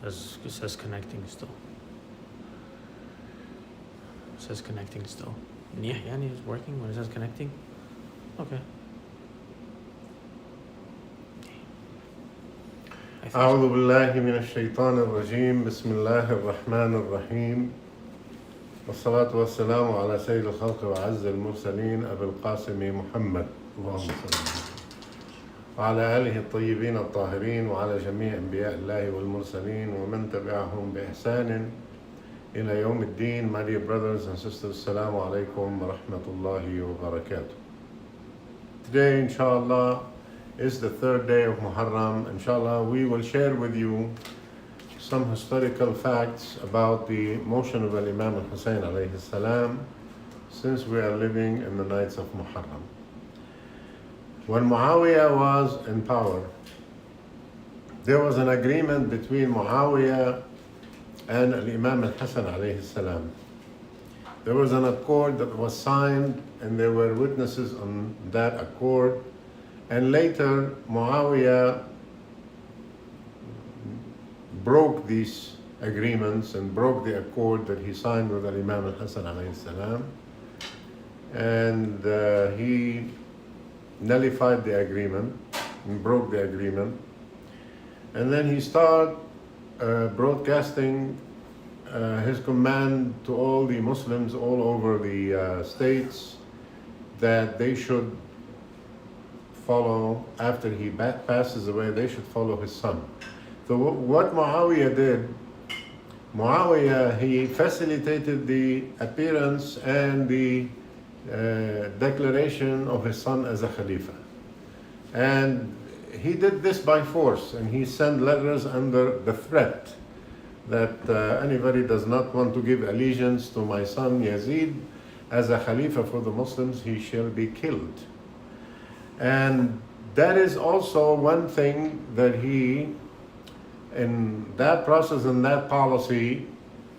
It says connecting still. It says connecting still. Yeah, يعني is working when it says connecting? Okay. أعوذ بالله من الشيطان الرجيم بسم الله الرحمن الرحيم والصلاة والسلام على سيد الخلق وعز المرسلين أبي القاسم محمد اللهم صل وسلم وعلى آله الطيبين الطاهرين وعلى جميع أنبياء الله والمرسلين ومن تبعهم بإحسان إلى يوم الدين. My dear brothers and sisters, Assalamu alaikum wa rahmatullahi wa barakatuh. Today, inshallah, is the third day of Muharram. Inshallah, we will share with you some historical facts about the motion of Imam al-Hussein alayhi salam, since we are living in the nights of Muharram. When Muawiyah was in power, there was an agreement between Muawiyah and Imam al-Hassan alayhi salam. There was an accord that was signed and there were witnesses on that accord. And later, Muawiyah broke these agreements and broke the accord that he signed with Imam al-Hassan alayhi salam. And he nullified the agreement and broke the agreement. And then he started broadcasting his command to all the Muslims all over the states that they should follow, after he passes away, they should follow his son. So what Muawiyah did, he facilitated the appearance and the declaration of his son as a Khalifa. And he did this by force, and he sent letters under the threat that anybody does not want to give allegiance to my son Yazid as a Khalifa for the Muslims, he shall be killed. And that is also one thing that he, in that process and that policy,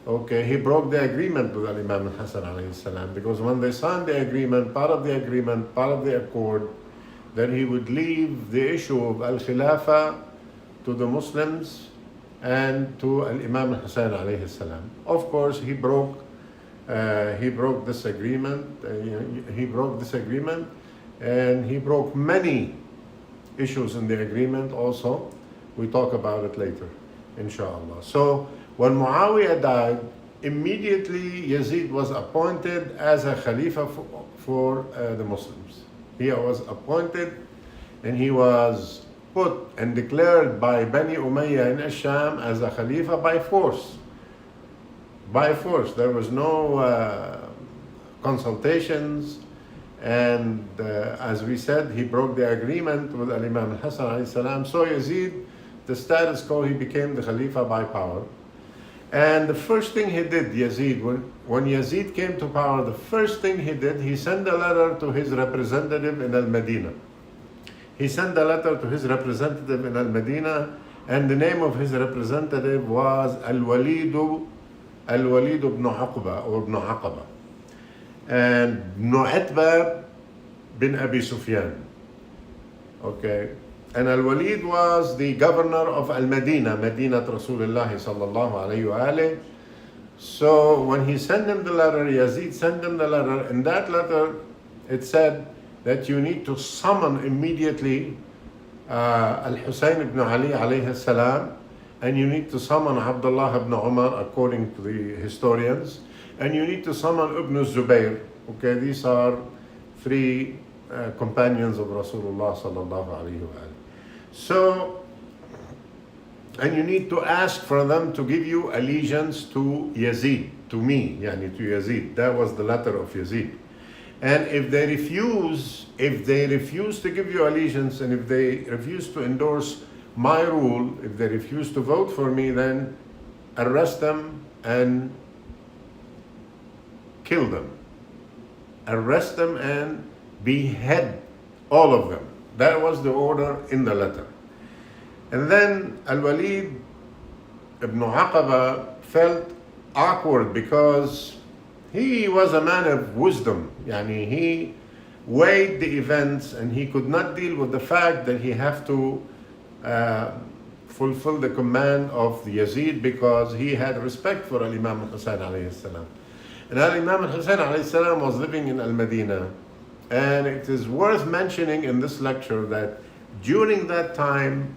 he broke the agreement with Imam al-Hassan alayhi salam, because when they signed the agreement, part of the accord, that he would leave the issue of al-Khilafah to the Muslims and to Imam al-Hussein alayhi salam. Of course, he broke this agreement. And he broke many issues in the agreement also. We talk about it later, inshallah. So when Muawiyah died, immediately Yazid was appointed as a Khalifa for the Muslims. He was appointed and he was put and declared by Bani Umayyah in Sham as a Khalifa by force. By force. There was no consultations. And as we said, he broke the agreement with Imam al-Hassan alayhi salam. So Yazid, the status quo, he became the Khalifa by power. And the first thing he did, Yazid, when Yazid came to power, the first thing he did, he sent a letter to his representative in Al-Madinah. He sent a letter to his representative in Al-Madinah, and the name of his representative was Al-Walid ibn Aqba, or ibn Aqaba. And Nu'atba bin Abi Sufyan. And Al-Walid was the governor of Al-Madinah, Madinat Rasulullah sallallahu alayhi wa alayhi. So when he sent him the letter, Yazid sent him the letter. In that letter, it said that you need to summon immediately Al-Hussein ibn Ali alayhi salam, and you need to summon Abdullah ibn Umar according to the historians. And you need to summon Ibn Zubayr. These are three companions of Rasulullah sallallahu alayhi wa sallam. So, and you need to ask for them to give you allegiance to Yazid, to me, to Yazid. That was the letter of Yazid. And if they refuse to give you allegiance, and if they refuse to endorse my rule, if they refuse to vote for me, then arrest them and kill them. Arrest them and behead all of them. That was the order in the letter. And then Al-Walid ibn Aqaba felt awkward because he was a man of wisdom. He weighed the events and he could not deal with the fact that he have to fulfill the command of Yazid because he had respect for Al-Imam al-Hussein alayhi salam. And Al-Imam al-Hussein alayhi salam was living in Al-Madinah. And it is worth mentioning in this lecture that during that time,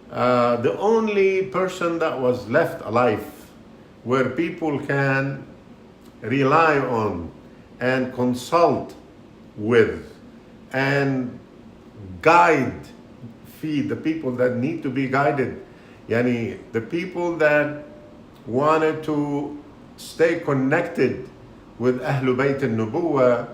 the only person that was left alive where people can rely on and consult with and guide, feed the people that need to be guided, yani the people that wanted to stay connected with Ahlul Bayt al-Nubuwah,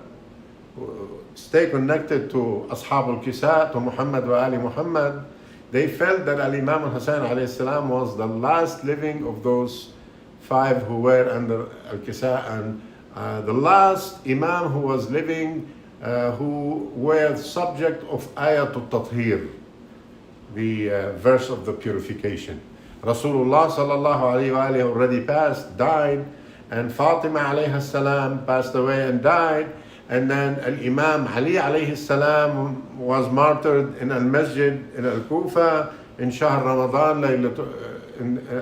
stay connected to Ashab al-Kisa, to Muhammad wa Ali Muhammad. They felt that Al-Imam al-Hussein alayhi salam was the last living of those five who were under al-Kisa, and the last Imam who was living, who were subject of Ayatul Tathir, the verse of the purification. Rasulullah sallallahu alayhi wa alihi already passed, died, and Fatima alayhi salam passed away and died. And then Al-Imam Ali alayhi salam was martyred in Al-Masjid in Al-Kufa in Shahr Ramadan,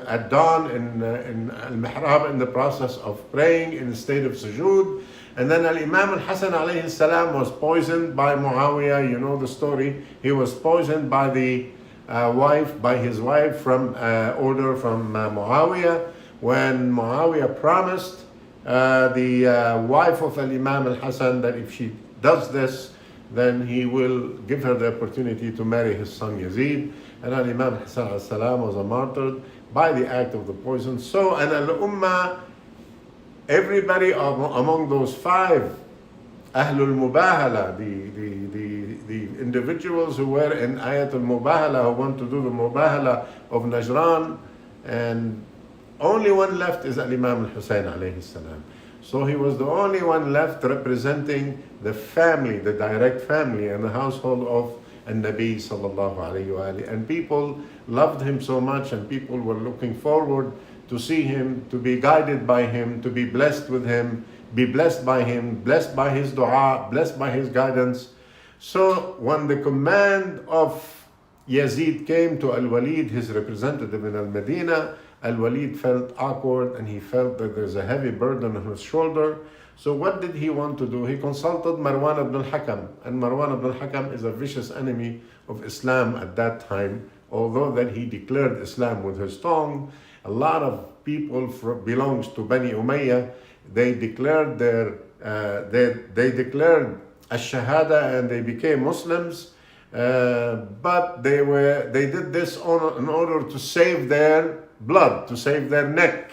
at dawn in Al-Mihrab, in the process of praying in the state of sujood. And then Al-Imam Al-Hasan alayhi salam was poisoned by Muawiyah. You know the story. He was poisoned by his wife from order from Muawiyah, when Muawiyah promised the wife of Al-Imam Al-Hasan that if she does this, then he will give her the opportunity to marry his son Yazid. And Al-Imam Al-Hasan was martyred by the act of the poison. So, and Al-Ummah, everybody among those five, Ahlul Mubahala, the individuals who were in Ayatul Mubahala, who want to do the Mubahala of Najran, and only one left is Al-Imam Al-Hussein alayhi salam. So he was the only one left representing the family, the direct family and the household of An-Nabi sallallahu alayhi wa alihi. And people loved him so much, and people were looking forward to see him, to be guided by him, to be blessed with him, be blessed by him, blessed by his dua, blessed by his guidance. So when the command of Yazid came to Al-Walid, his representative in Al-Madinah, Al-Walid felt awkward, and he felt that there's a heavy burden on his shoulder. So what did he want to do? He consulted Marwan ibn al-Hakam, and Marwan ibn al-Hakam is a vicious enemy of Islam at that time. Although that he declared Islam with his tongue, a lot of people belongs to Bani Umayyah, they declared they declared ash-shahada and they became Muslims, but they did this in order to save their blood, to save their neck.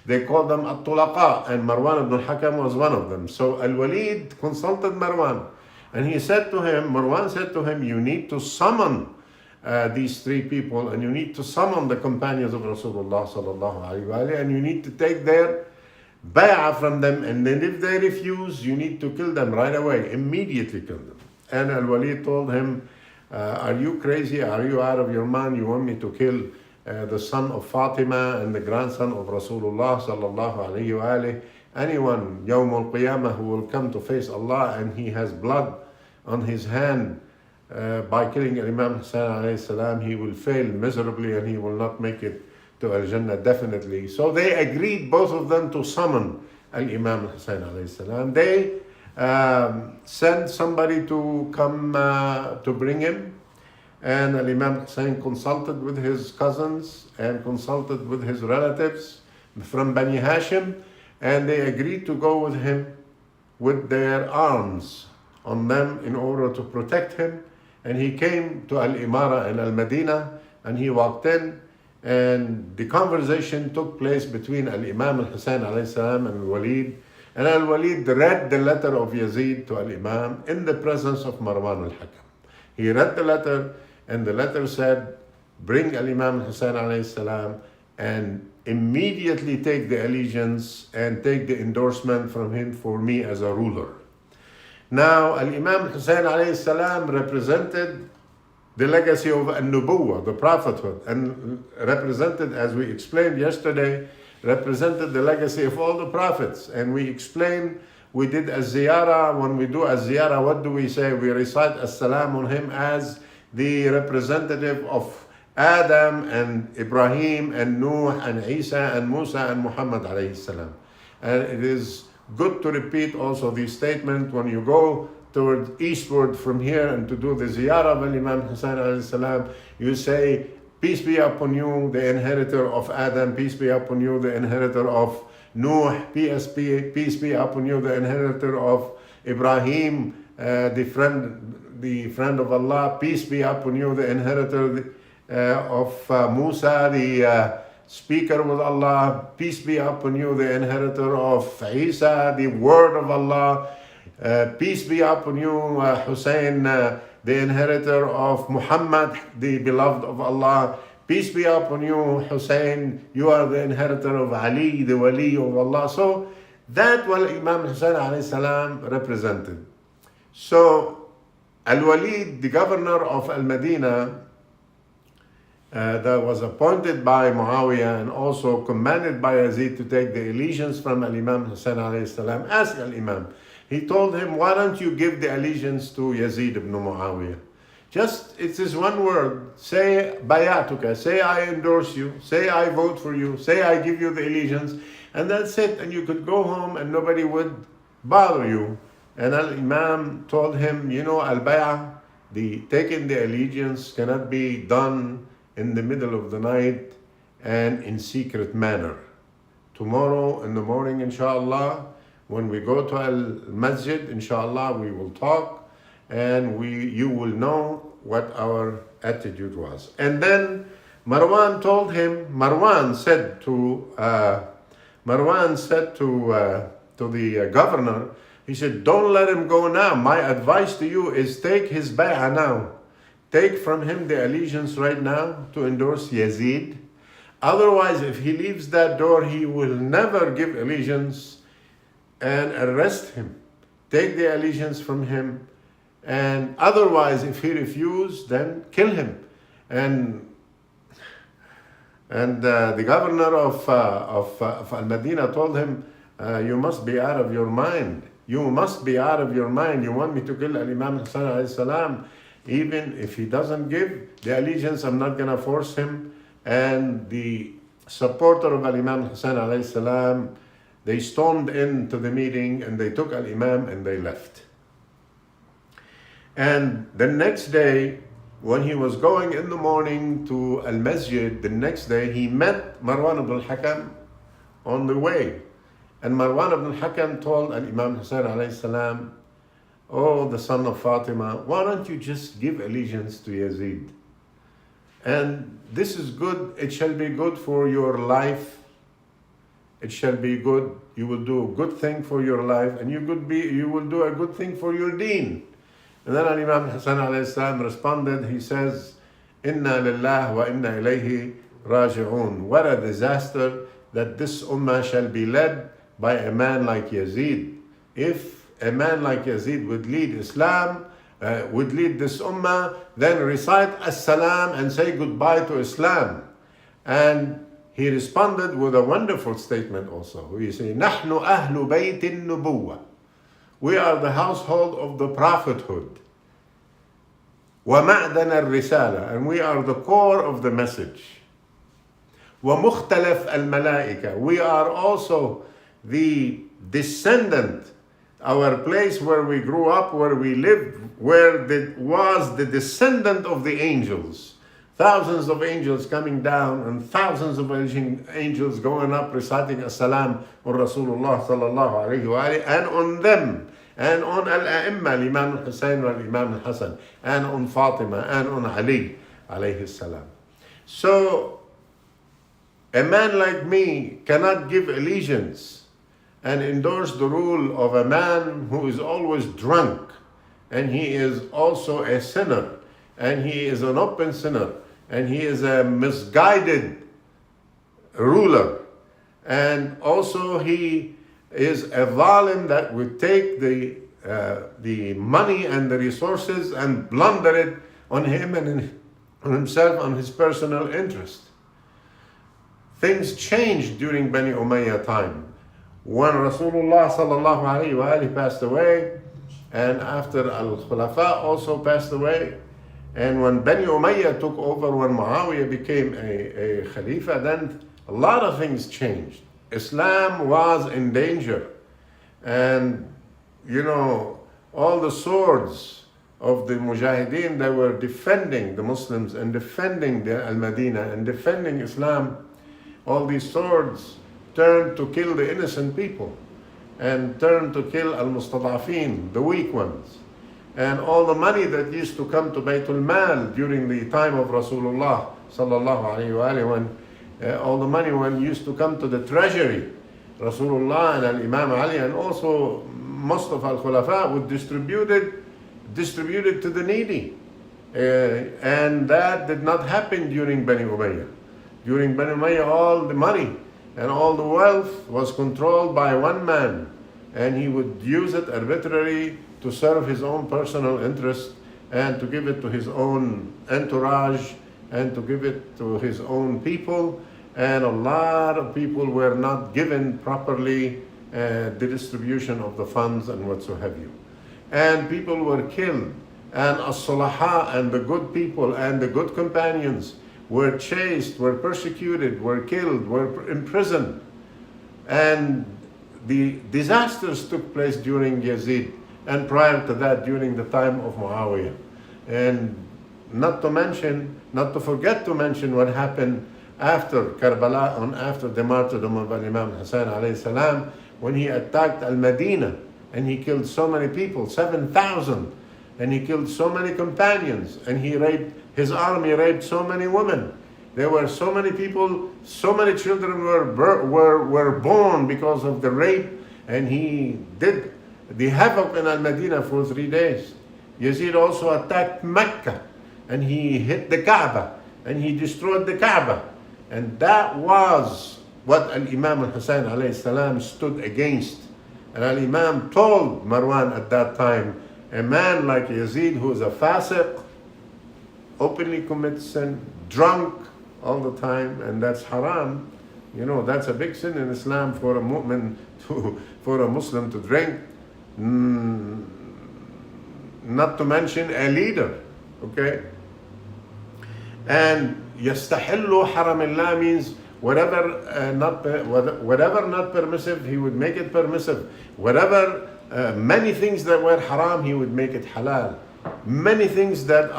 They called them at-tulaqa, and Marwan ibn al-Hakam was one of them. So Al-Walid consulted Marwan, and Marwan said to him, you need to summon these three people, and you need to summon the companions of Rasulullah sallallahu alaihi wasallam, and you need to take their bay'ah from them, and then if they refuse, you need to kill them right away, immediately kill them. And Al-Walid told him, are you crazy? Are you out of your mind? You want me to kill the son of Fatima and the grandson of Rasulullah sallallahu alayhi wa alayhi? Anyone, Yawm al-Qiyamah, who will come to face Allah and he has blood on his hand by killing Imam Hussein alayhi salam, he will fail miserably and he will not make it to Al-Jannah definitely. So they agreed, both of them, to summon Al-Imam Hussein alayhi salam. They sent somebody to come to bring him. And Al-Imam Hussein consulted with his cousins and consulted with his relatives from Bani Hashim, and they agreed to go with him with their arms on them in order to protect him. And he came to Al-Imara in Al-Madinah, and he walked in, and the conversation took place between Al-Imam Al-Hussein alayhi salam and Al-Walid. And Al-Walid read the letter of Yazid to Al-Imam in the presence of Marwan al-Hakam. He read the letter, and the letter said, bring Al-Imam Hussein alayhi salam and immediately take the allegiance and take the endorsement from him for me as a ruler. Now, Al-Imam Hussein alayhi salam represented the legacy of An-Nubuwah, the prophethood, and represented, as we explained yesterday, represented the legacy of all the prophets. And we explained, we did a ziyarah. When we do a ziyarah, what do we say? We recite as-salam on him as the representative of Adam and Ibrahim and Nuh and Isa and Musa and Muhammad alayhi salam. And it is good to repeat also this statement when you go toward eastward from here and to do the ziyarah of Imam Hussein alayhi salam, you say, peace be upon you, the inheritor of Adam, peace be upon you, the inheritor of Nuh, peace be upon you, the inheritor of Ibrahim, the friend of Allah, peace be upon you, the inheritor of Musa, the speaker with Allah, peace be upon you, the inheritor of Isa, the word of Allah, peace be upon you, Hussein, the inheritor of Muhammad, the beloved of Allah, peace be upon you, Hussein, you are the inheritor of Ali, the wali of Allah. So that what Imam Hussein alayhi salam represented. So Al-Walid, the governor of Al-Madinah, that was appointed by Muawiyah and also commanded by Yazid to take the allegiance from Al-Imam Hussein alayhi salam, asked Al-Imam. He told him, why don't you give the allegiance to Yazid ibn Muawiyah? Just, it is one word, say bayatuka, say I endorse you, say I vote for you, say I give you the allegiance, and that's it. And you could go home and nobody would bother you. And Al-Imam told him, you know, al-bay'ah, the taking the allegiance cannot be done in the middle of the night and in secret manner. Tomorrow in the morning, inshallah, when we go to al-masjid, inshallah, we will talk and you will know what our attitude was. And then Marwan told him, Marwan said to the governor, he said, don't let him go now. My advice to you is take his bay'ah now. Take from him the allegiance right now to endorse Yazid. Otherwise, if he leaves that door, he will never give allegiance, and arrest him. Take the allegiance from him. And otherwise, if he refuses, then kill him. And the governor of Al-Madinah told him, you must be out of your mind. You must be out of your mind. You want me to kill Al-Imam Hussein alayhi salam? Even if he doesn't give the allegiance, I'm not going to force him. And the supporter of Al-Imam Hussein alayhi salam, they stormed into the meeting and they took Al-Imam and they left. And the next day, when he was going in the morning to Al-Masjid, the next day he met Marwan ibn al-Hakam on the way. And Marwan ibn al-Hakam told Al-Imam Hussein alayhi salam, oh, the son of Fatima, why don't you just give allegiance to Yazid? And this is good, it shall be good for your life. It shall be good, you will do a good thing for your life, and you will do a good thing for your deen. And then Imam Hassan alayhi salam responded, he says, Inna lillah wa inna ilayhi raji'un. What a disaster that this ummah shall be led by a man like Yazid. If a man like Yazid would lead Islam, would lead this ummah, then recite as-salam and say goodbye to Islam. And he responded with a wonderful statement also. He said, Nahnu ahlu baytin nubuwah. We are the household of the prophethood. وَمَعْدَنَ الرِّسَالَةِ. And we are the core of the message. وَمُخْتَلَفْ الْمَلَائِكَةِ. We are also the descendant, our place where we grew up, where we lived, where was the descendant of the angels. Thousands of angels coming down and thousands of angels going up reciting as-salam on Rasulullah sallallahu alayhi wa alayhi, and on them, and on al-a'imma, Imam al-Hussein and Imam al-Hassan, and on Fatima, and on Ali alayhi salam. So, a man like me cannot give allegiance and endorse the rule of a man who is always drunk, and he is also a sinner, and he is an open sinner, and he is a misguided ruler, and also he is a zalim that would take the money and the resources and blunder it on him and on himself, on his personal interest. Things changed during Bani Umayyah time. When Rasulullah sallallahu alayhi wa passed away, and after Al-Khulafa also passed away, And when Bani Umayyah took over, when Muawiyah became a Khalifa, then a lot of things changed. Islam was in danger. And, all the swords of the Mujahideen that were defending the Muslims and defending the Al-Madinah and defending Islam, all these swords turned to kill the innocent people and turned to kill Al-Mustadafin, the weak ones. And all the money that used to come to Baytul Mal during the time of Rasulullah sallallahu alayhi wa alihi, when all the money when used to come to the treasury, Rasulullah and Al-Imam Ali and also most of Al-Khulafa would distribute it to the needy. And that did not happen during Bani Umayyah. During Bani Umayyah, all the money and all the wealth was controlled by one man, and he would use it arbitrarily to serve his own personal interest and to give it to his own entourage and to give it to his own people. And a lot of people were not given properly the distribution of the funds and whatsoever. And people were killed, and as-salaha and the good people and the good companions were chased, were persecuted, were killed, were imprisoned. And the disasters took place during Yazid, and prior to that during the time of Muawiyah. And not to forget to mention what happened after Karbala and after the martyrdom of Imam Hassan alayhi salam, when he attacked Al-Madinah and he killed so many people, 7,000, and he killed so many companions, and his army raped so many women. There were so many people, so many children were born because of the rape, and he did the havoc in Al-Madinah for 3 days. Yazid also attacked Mecca, and he hit the Kaaba, and he destroyed the Kaaba. And that was what Al-Imam al-Hussein alayhi salam stood against. And Al-Imam told Marwan at that time, a man like Yazid who is a fasiq, openly commits sin, drunk all the time, and that's haram. That's a big sin in Islam for a mu'min for a Muslim to drink. Not to mention a leader, okay? And yastahillu haramillah means whatever not permissive, he would make it permissive. Whatever many things that were haram, he would make it halal. Many things that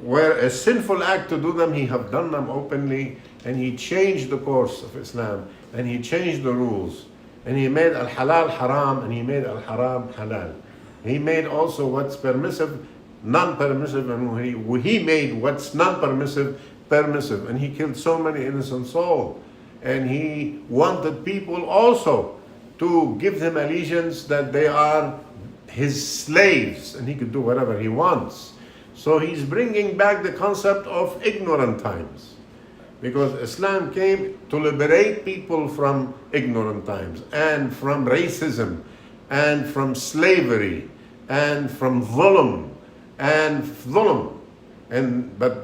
were a sinful act to do them, he have done them openly, and he changed the course of Islam, and he changed the rules, and he made al-halal haram, and he made al-haram halal. He made also what's permissive non-permissive, and he made what's non-permissive permissive, and he killed so many innocent souls. And he wanted people also to give him allegiance that they are his slaves, and he could do whatever he wants. So he's bringing back the concept of ignorant times, because Islam came to liberate people from ignorant times and from racism and from slavery and from dhulm. But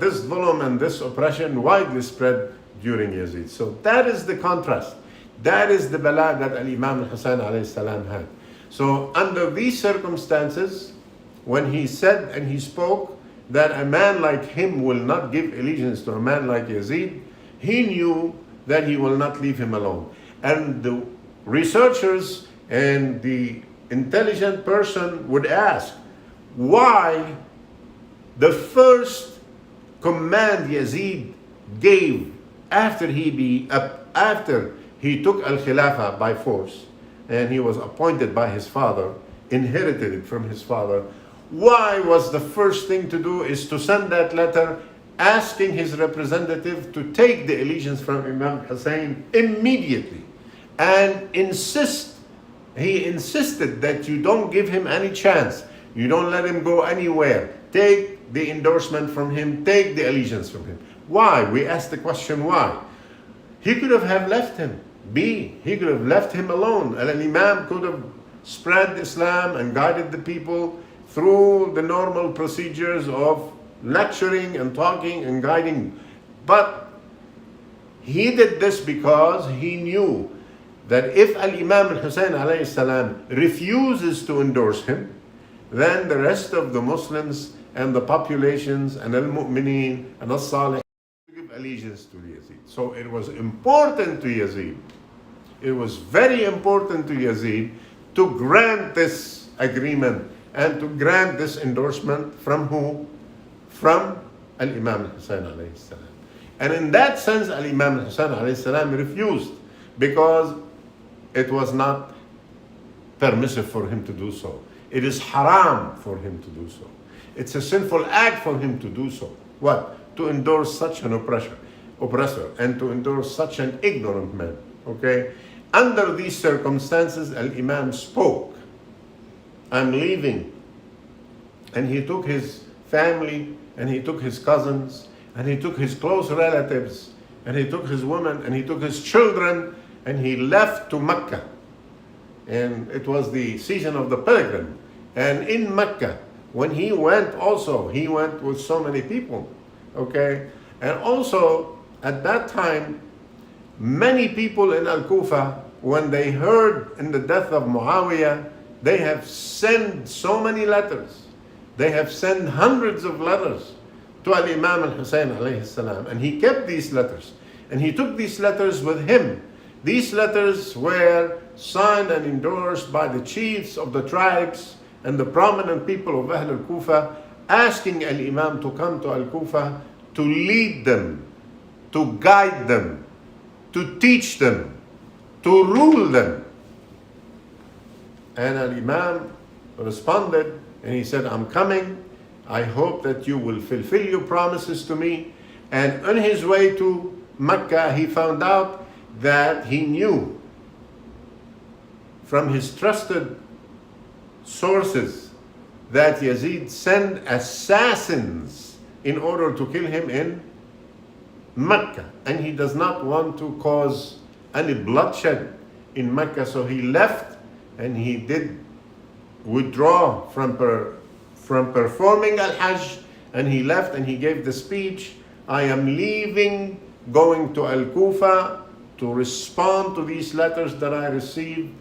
this dhulm and this oppression widely spread during Yazid. So that is the contrast. That is the bala that Al-Imam al-Hasan alayhi salam had. So under these circumstances, when he said and he spoke that a man like him will not give allegiance to a man like Yazid, he knew that he will not leave him alone. And the researchers and the intelligent person would ask, why the first command Yazid gave after he took al-Khilafah by force, and he was appointed by his father, inherited it from his father, why was the first thing to do is to send that letter asking his representative to take the allegiance from Imam Hussein immediately, and he insisted that you don't give him any chance, you don't let him go anywhere, take the endorsement from him, take the allegiance from him. Why? We asked the question, why? He could have left him be. He could have left him alone. And an imam could have spread Islam and guided the people through the normal procedures of lecturing and talking and guiding. But he did this because he knew that if Al-Imam al-Hussein alayhi salam refuses to endorse him, then the rest of the Muslims and the populations and al-mu'mineen and al-salih to give allegiance to Yazid. So it was important to Yazid. It was very important to Yazid to grant this agreement and to grant this endorsement from who? From Al-Imam al-Hussein alayhi salam. And in that sense, Al-Imam al-Hussein alayhi salam refused because it was not permissive for him to do so. It is haram for him to do so. It's a sinful act for him to do so. What? To endorse such an oppressor and to endorse such an ignorant man. Okay? Under these circumstances, Al-Imam spoke. I'm leaving. And he took his family, and he took his cousins, and he took his close relatives, and he took his women, and he took his children, and he left to Mecca. And it was the season of the pilgrim. And in Mecca, when he went also, he went with so many people. Okay? And also, at that time, many people in Al-Kufa, when they heard in the death of Muawiyah, they have sent so many letters. They have sent hundreds of letters to Al-Imam al-Hussein alayhi salam. And he kept these letters. And he took these letters with him. These letters were signed and endorsed by the chiefs of the tribes and the prominent people of Ahl al-Kufa, asking Al-Imam to come to Al-Kufa to lead them, to guide them, to teach them, to rule them. And Al-Imam responded and he said, I'm coming. I hope that you will fulfill your promises to me. And on his way to Mecca, he found out that he knew from his trusted sources that Yazid sent assassins in order to kill him in Mecca. And he does not want to cause any bloodshed in Mecca. So he left and he did withdraw from performing Al-Hajj, and he left and he gave the speech, I am leaving, going to Al-Kufa to respond to these letters that I received,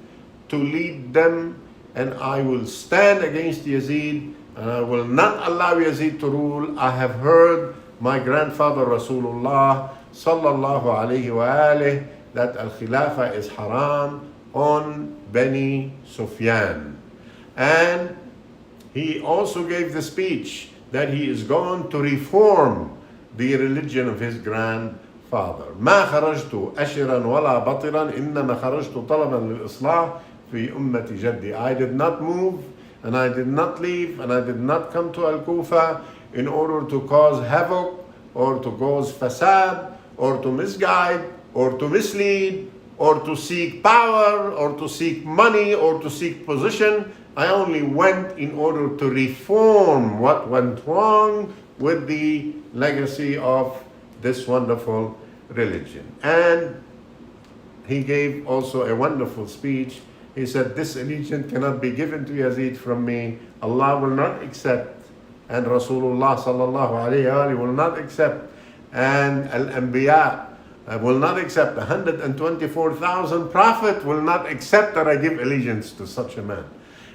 to lead them, and I will stand against Yazid, and I will not allow Yazid to rule. I have heard my grandfather Rasulullah sallallahu alayhi wa alihi that Al-Khilafah is haram on Bani Sufyan. And he also gave the speech that he is going to reform the religion of his grandfather. ما خرجت أشرا ولا بطرا إنما خرجت طلبا للإصلاح في أمة جدي. I did not move and I did not leave and I did not come to Al-Kufa in order to cause havoc or to cause fasad or to misguide or to mislead or to seek power or to seek money or to seek position. I only went in order to reform what went wrong with the legacy of this wonderful religion. And he gave also a wonderful speech. He said, this allegiance cannot be given to Yazid from me. Allah will not accept, and Rasulullah sallallahu alayhi wa sallam will not accept, and Al-Anbiya will not accept. 124,000 Prophet will not accept that I give allegiance to such a man.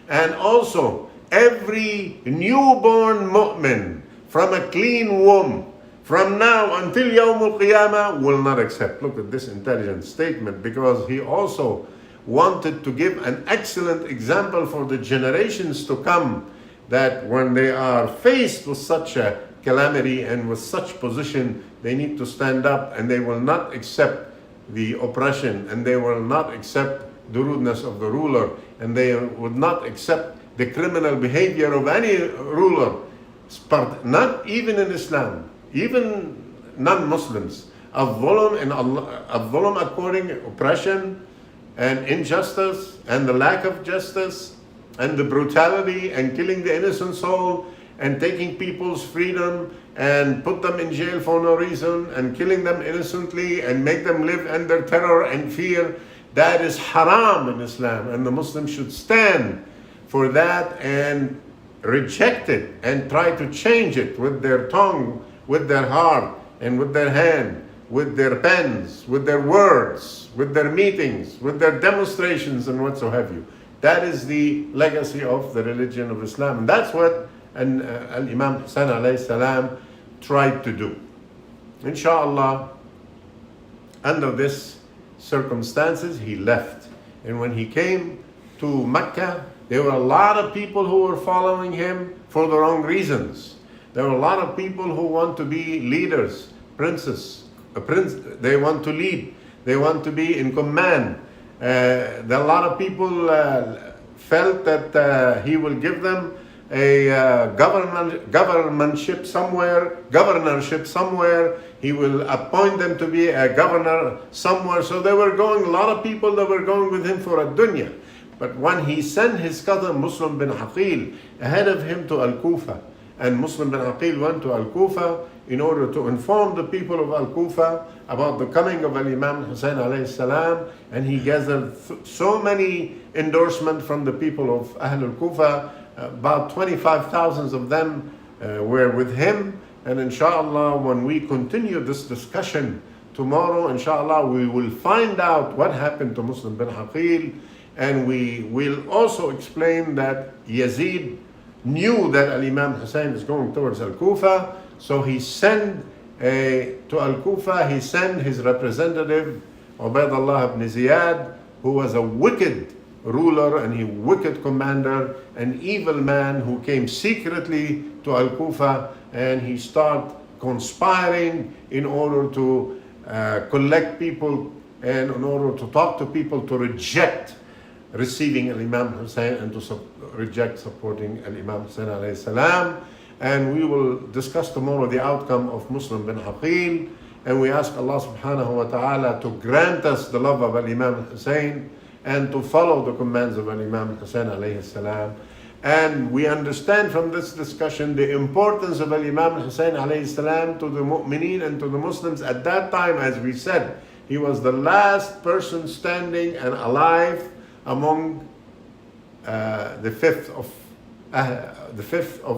And also, every newborn mu'min from a clean womb, from now until Yawm al-Qiyamah, will not accept. Look at this intelligent statement, because he also wanted to give an excellent example for the generations to come, that when they are faced with such a calamity and with such position, they need to stand up and they will not accept the oppression and they will not accept the rudeness of the ruler, and they would not accept the criminal behavior of any ruler, not even in Islam, even non-Muslims. Al-Dhulm according oppression and injustice and the lack of justice and the brutality and killing the innocent soul and taking people's freedom and put them in jail for no reason and killing them innocently and make them live under terror and fear. That is haram in Islam, and the Muslims should stand for that and reject it and try to change it with their tongue, with their heart, and with their hand, with their pens, with their words, with their meetings, with their demonstrations and whatsoever. That is the legacy of the religion of Islam. And that's what and Imam Hussein alayhi salam tried to do. Inshallah, under this circumstances, he left. And when he came to Mecca, there were a lot of people who were following him for the wrong reasons. There were a lot of people who want to be leaders, they want to lead, they want to be in command. A lot of people felt that he will give them a governorship somewhere. He will appoint them to be a governor somewhere. So there were a lot of people that were going with him for a dunya. But when he sent his cousin Muslim bin Aqil ahead of him to Al-Kufa, and Muslim bin Aqil went to Al-Kufa in order to inform the people of Al-Kufa about the coming of Imam Hussein alayhi salam, and he gathered so many endorsements from the people of Ahlul Kufa. About 25,000 of them were with him. And inshallah, when we continue this discussion tomorrow, inshallah, we will find out what happened to Muslim bin Aqil, and we will also explain that Yazid knew that Imam Hussein is going towards Al-Kufa, so he sent to Al-Kufa, he sent his representative, Ubaydullah ibn Ziyad, who was a wicked ruler and a wicked commander, an evil man who came secretly to Al-Kufa, and he started conspiring in order to collect people and in order to talk to people to reject receiving Imam Hussein and to reject supporting Imam Hussein alayhi salam. And we will discuss tomorrow the outcome of Muslim bin Aqil, and we ask Allah subhanahu wa ta'ala to grant us the love of Imam Hussein and to follow the commands of Imam Hussein alayhi salam. And we understand from this discussion the importance of Imam Hussein alayhi salam to the mu'mineen and to the Muslims. At that time, as we said, he was the last person standing and alive among the fifth of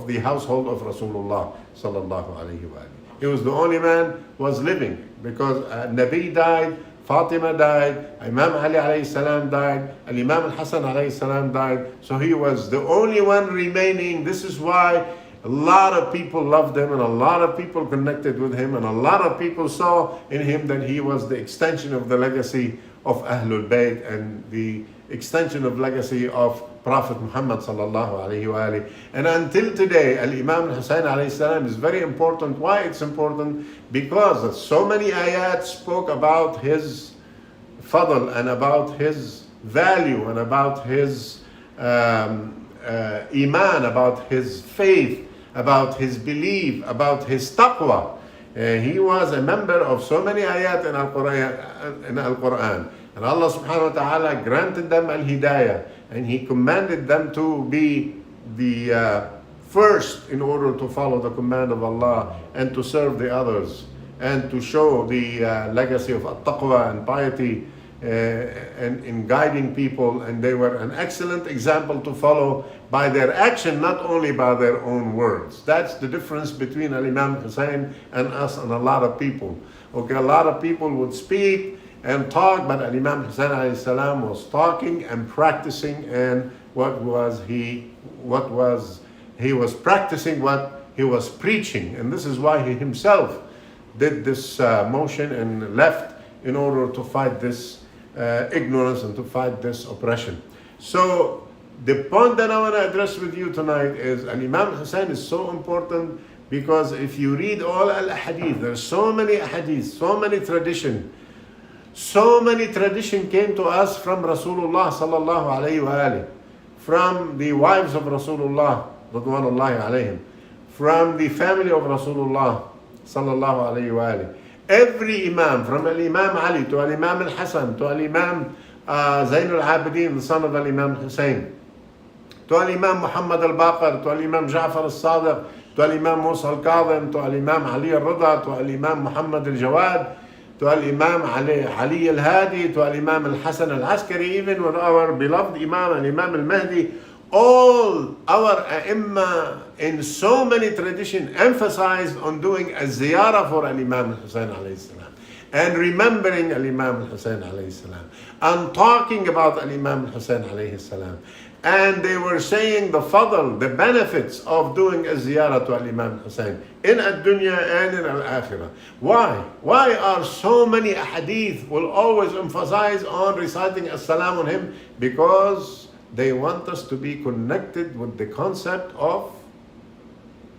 the household of Rasulullah sallallahu alayhi wa. He was the only man who was living, because Nabi died, Fatima died, Imam Ali alayhi salam died, Imam al-Hasan alayhi salam died. So he was the only one remaining. This is why a lot of people loved him, and a lot of people connected with him, and a lot of people saw in him that he was the extension of the legacy of Ahlul Bayt and the extension of legacy of Prophet Muhammad sallallahu alayhi wa alihi. And until today, Imam Hussein alayhi salam is very important. Why it's important? Because so many ayat spoke about his fadl and about his value and about his iman, about his faith, about his belief, about his taqwa. He was a member of so many ayat in Al-Quran. And Allah subhanahu wa ta'ala granted them al-hidayah, and He commanded them to be the first in order to follow the command of Allah and to serve the others and to show the legacy of at-taqwa and piety and in guiding people. And they were an excellent example to follow by their action, not only by their own words. That's the difference between Imam Hussein and us and a lot of people. Okay, a lot of people would speak and talk, but Imam Hussein alayhi salam was talking and practicing, and he was practicing what he was preaching. And this is why he himself did this motion and left in order to fight this ignorance and to fight this oppression. So the point that I want to address with you tonight is Imam Hussein is so important, because if you read all al-hadith, there's so many hadith, so many tradition. So many tradition came to us from Rasulullah sallallahu alayhi wa alihi, from the wives of Rasulullah radwanullahi alayhim, from the family of Rasulullah sallallahu alayhi wa alihi. Every Imam, from Imam Ali to Imam al-Hasan to Imam Zain al-Abidin, the son of Imam Hussein, to Imam Muhammad al-Baqir, to Imam Ja'far al-Sadiq, to Imam Musa al-Kadhim, to Imam Ali al-Rida, to Imam Muhammad al-Jawad, to Imam Ali al-Hadi, to Imam al-Hasan al-Askari, even with our beloved Imam and Imam al-Mahdi. All our A'imma in so many traditions emphasized on doing a ziyarah for Imam Hussein alayhi salam, and remembering Imam Hussein alayhi salam, and talking about Imam Hussein alayhi salam, and they were saying the fadl, the benefits of doing a ziyarah to Imam Hussein in ad-dunya and in al-akhirah. Why? Why are so many hadith will always emphasize on reciting as-salam on him? Because they want us to be connected with the concept of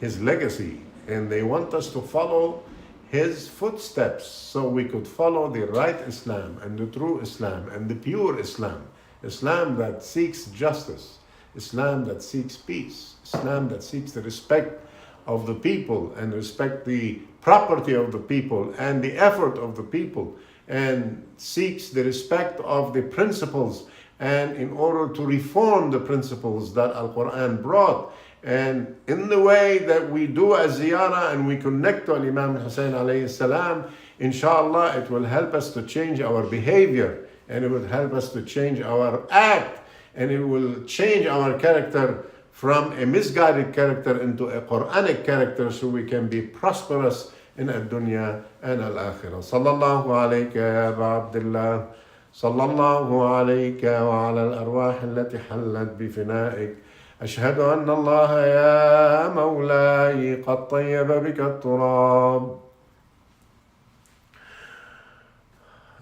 his legacy, and they want us to follow his footsteps so we could follow the right Islam and the true Islam and the pure Islam. Islam that seeks justice, Islam that seeks peace, Islam that seeks the respect of the people and respect the property of the people and the effort of the people, and seeks the respect of the principles, and in order to reform the principles that Al-Quran brought. And in the way that we do a ziyarah and we connect to Imam Hussein alayhi salam, inshallah it will help us to change our behavior, and it will help us to change our act, and it will change our character from a misguided character into a Quranic character, so we can be prosperous in ad-dunya and al-akhirah. Sallallahu alayka ya Aba Abdullah. Sallallahu alayka wa ala al-arwah allati hallat bi fina'ik. أشهد أن الله يا مولاي قد طيب بك التراب.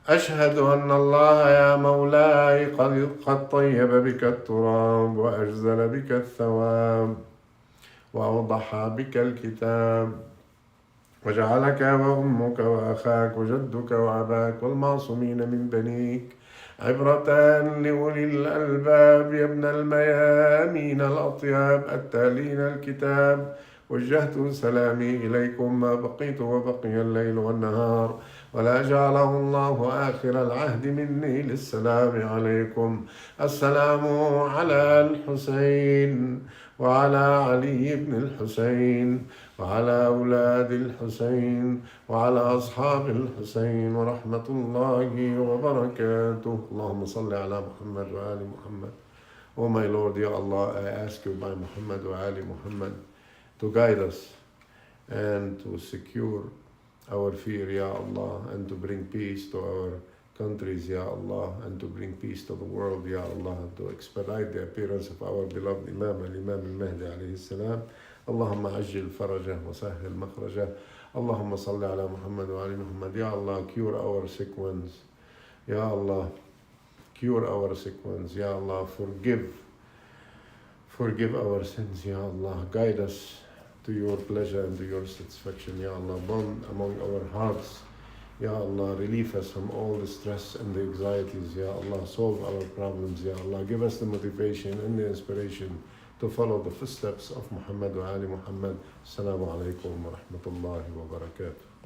أشهد أن الله يا مولاي قد طيب بك التراب وأجزل بك الثواب وأوضح بك الكتاب وجعلك وأمك وأخاك وجدك وأباك والمعصومين من بنيك عبرة لأولي الألباب يا ابن الميامين الأطياب التالين الكتاب. وجهت سلامي إليكم ما بقيت وبقي الليل والنهار، ولا جعله الله آخر العهد مني للسلام عليكم. السلام على الحسين وعلى علي بن الحسين وعلى أولاد الحسين وعلى أصحاب الحسين ورحمة الله وبركاته. اللهم صل على محمد وآل محمد. Oh my Lord, Ya Allah, I ask you by Muhammad wa Ali Muhammad to guide us and to secure our fear, Ya Allah, and to bring peace to our countries, Ya Allah, and to bring peace to the world, Ya Allah, to expedite the appearance of our beloved Imam al-Mahdi alayhi salam. اللهم عجل فرجه وسهل مخرجه. اللهم صل على محمد وعلى محمد. Ya Allah, cure our sick ones. Ya Allah, cure our sick ones. Ya Allah, forgive our sins. Ya Allah, guide us to your pleasure and to your satisfaction. Ya Allah, bond among our hearts. Ya Allah, relieve us from all the stress and the anxieties. Ya Allah, solve our problems. Ya Allah, give us the motivation and the inspiration to follow the footsteps of Muhammad wa Ali Muhammad. Assalamu alaikum wa rahmatullahi wa barakatuh.